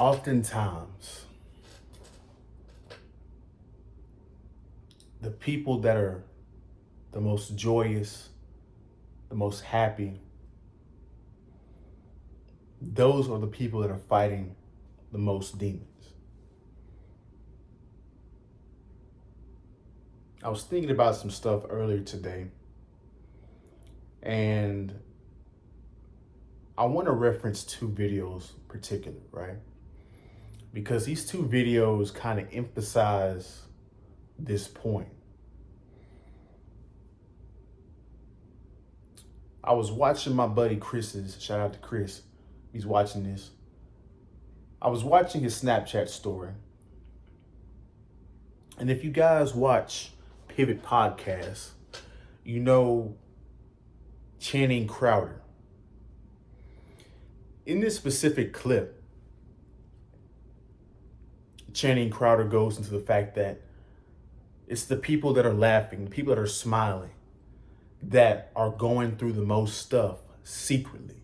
Oftentimes, the people that are the most joyous, the most happy, those are the people that are fighting the most demons. I was thinking about some stuff earlier today, and I want to reference two videos in particular, right? Because these two videos kind of emphasize this point. I was watching my buddy Chris's, shout out to Chris, he's watching this. I was watching his Snapchat story. And if you guys watch Pivot Podcast, you know Channing Crowder. In this specific clip, Channing Crowder goes into the fact that it's the people that are laughing, the people that are smiling, that are going through the most stuff secretly.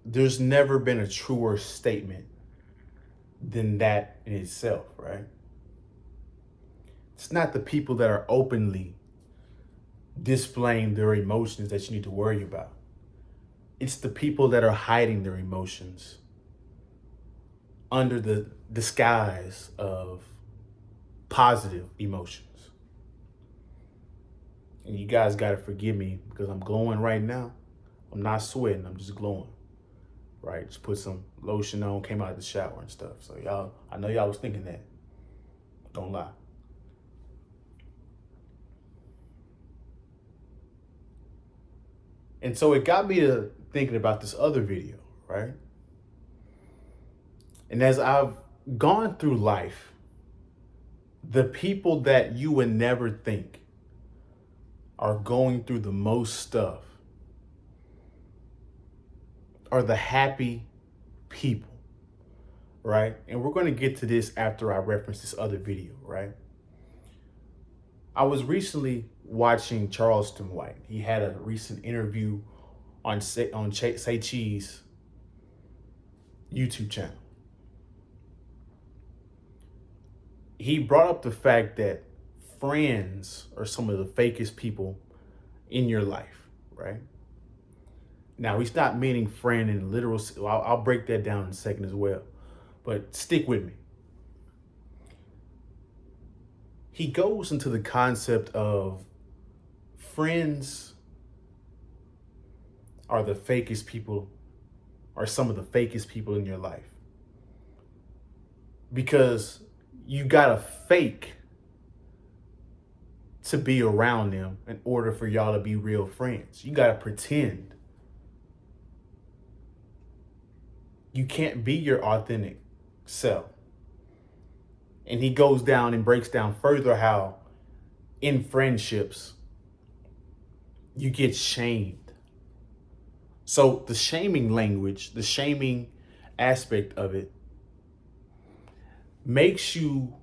There's never been a truer statement than that in itself, right? It's not the people that are openly displaying their emotions that you need to worry about. It's the people that are hiding their emotions under the disguise of positive emotions. And you guys got to forgive me because I'm glowing right now. I'm not sweating, I'm just glowing. Right? Just put some lotion on, came out of the shower and stuff. So y'all, I know y'all was thinking that. Don't lie. And so it got me to thinking about this other video, right? And as I've gone through life, the people that you would never think are going through the most stuff are the happy people, right? And we're going to get to this after I reference this other video, right? I was recently watching Charleston White. He had a recent interview on Say Cheese YouTube channel. He brought up the fact that friends are some of the fakest people in your life, right? Now, he's not meaning friend in literal, I'll break that down in a second as well, but stick with me. He goes into the concept of friends are the fakest people, are some of the fakest people in your life. Because you gotta fake to be around them in order for y'all to be real friends. You gotta pretend. You can't be your authentic self. And he goes down and breaks down further how in friendships, you get shamed. So the shaming language, the shaming aspect of it makes you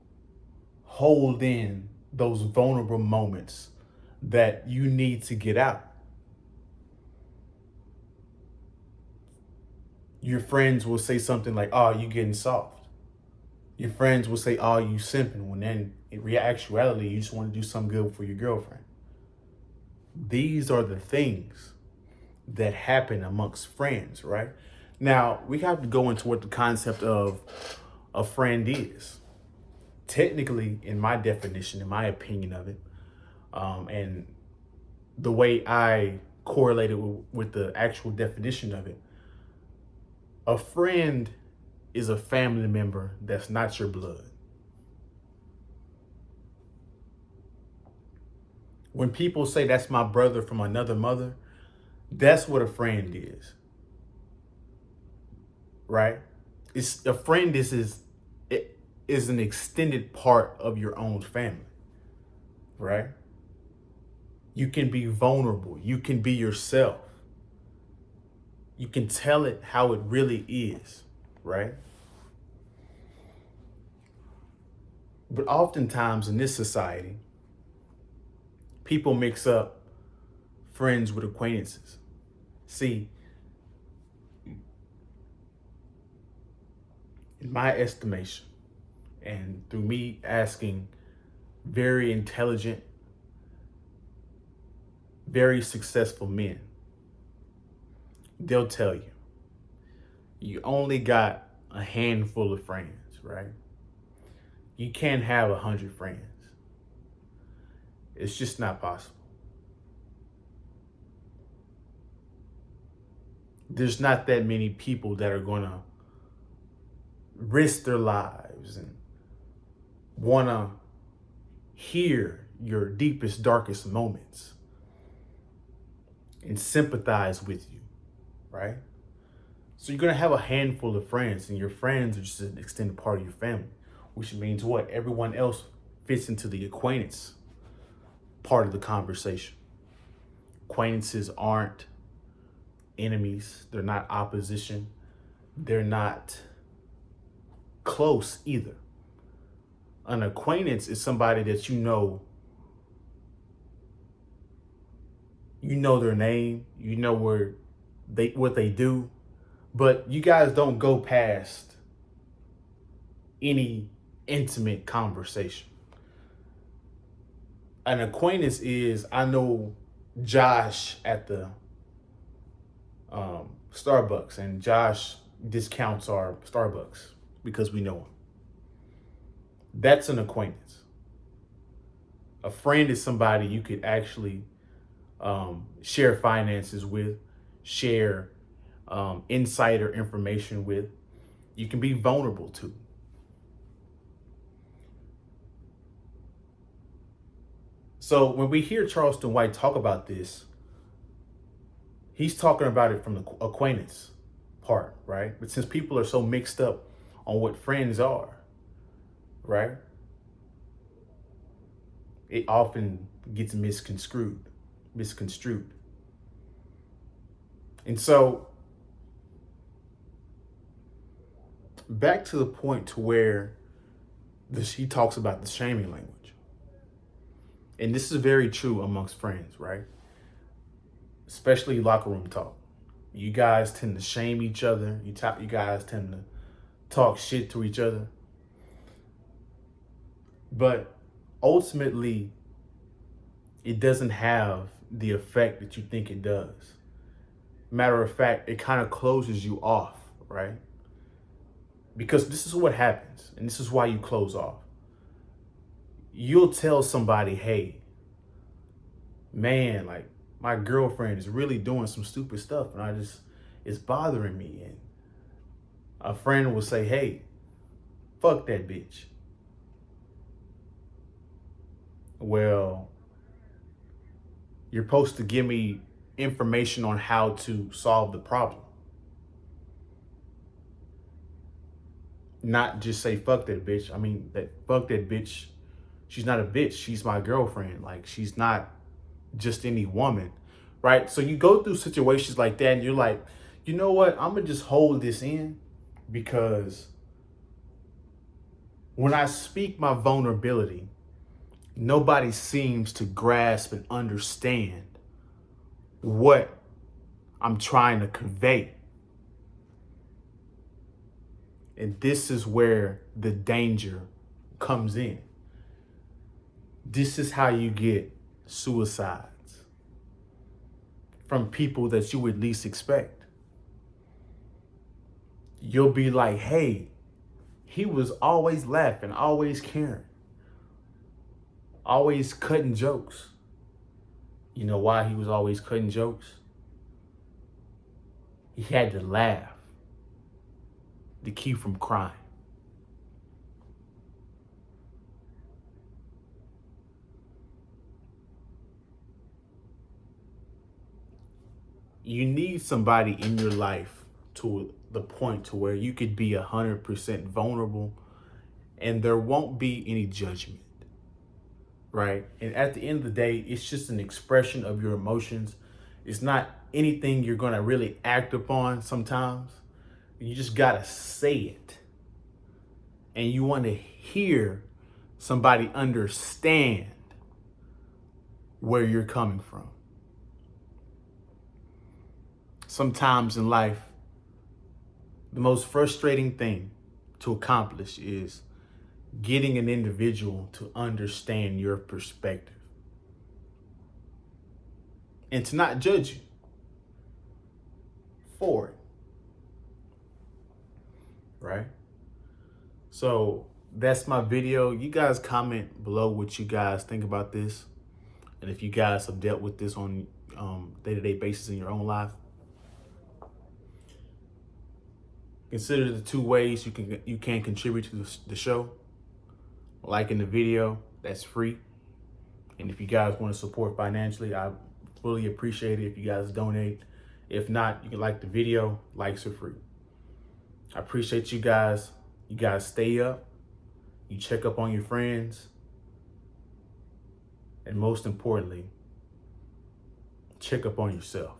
hold in those vulnerable moments that you need to get out. Your friends will say something like, oh, you getting soft. Your friends will say, oh, you simping, when then in actuality, you just want to do something good for your girlfriend. These are the things that happen amongst friends, right? Now, we have to go into what the concept of a friend is. Technically, in my definition, in my opinion of it, and the way I correlated with the actual definition of it, a friend is a family member that's not your blood. When people say that's my brother from another mother, that's what a friend is. Right? It's a friend is an extended part of your own family. Right? You can be vulnerable. You can be yourself. You can tell it how it really is, right? But oftentimes in this society, people mix up friends with acquaintances. See, in my estimation, and through me asking very intelligent, very successful men, they'll tell you, you only got a handful of friends, right? You can't have 100 friends. It's just not possible. There's not that many people that are gonna risk their lives and wanna hear your deepest, darkest moments and sympathize with you, right? So you're gonna have a handful of friends, and your friends are just an extended part of your family, which means what? Everyone else fits into the acquaintance part of the conversation. Acquaintances aren't enemies, they're not opposition, they're not close either. An acquaintance is somebody that you know their name, you know what they do, but you guys don't go past any intimate conversation. An acquaintance is, I know Josh at the Starbucks, and Josh discounts our Starbucks because we know him. That's an acquaintance. A friend is somebody you could actually share finances with, share insider information with. You can be vulnerable to. So when we hear Charleston White talk about this, he's talking about it from the acquaintance part, right? But since people are so mixed up on what friends are, right? It often gets misconstrued. And so back to the point to where he talks about the shaming language. And this is very true amongst friends, right? Especially locker room talk. You guys tend to shame each other. You guys tend to talk shit to each other. But ultimately, it doesn't have the effect that you think it does. Matter of fact, it kind of closes you off, right? Because this is what happens, and this is why you close off. You'll tell somebody, hey, man, like my girlfriend is really doing some stupid stuff and it's bothering me. And a friend will say, hey, fuck that bitch. Well, you're supposed to give me information on how to solve the problem. Not just say, fuck that bitch. I mean, fuck that bitch. She's not a bitch. She's my girlfriend. Like, she's not just any woman, right? So you go through situations like that and you're like, you know what? I'm going to just hold this in, because when I speak my vulnerability, nobody seems to grasp and understand what I'm trying to convey. And this is where the danger comes in. This is how you get suicides from people that you would least expect. You'll be like, hey, he was always laughing, always caring, always cutting jokes. You know why he was always cutting jokes? He had to laugh to keep from crying. You need somebody in your life to the point to where you could be 100% vulnerable and there won't be any judgment, right? And at the end of the day, it's just an expression of your emotions. It's not anything you're gonna really act upon sometimes. You just gotta say it. And you wanna hear somebody understand where you're coming from. Sometimes in life, the most frustrating thing to accomplish is getting an individual to understand your perspective and to not judge you for it, right? So that's my video. You guys comment below what you guys think about this, and if you guys have dealt with this on day-to-day basis in your own life. Consider the 2 ways you can contribute to the show. Liking the video, that's free. And if you guys want to support financially, I fully appreciate it if you guys donate. If not, you can like the video. Likes are free. I appreciate you guys. You guys stay up. You check up on your friends. And most importantly, check up on yourself.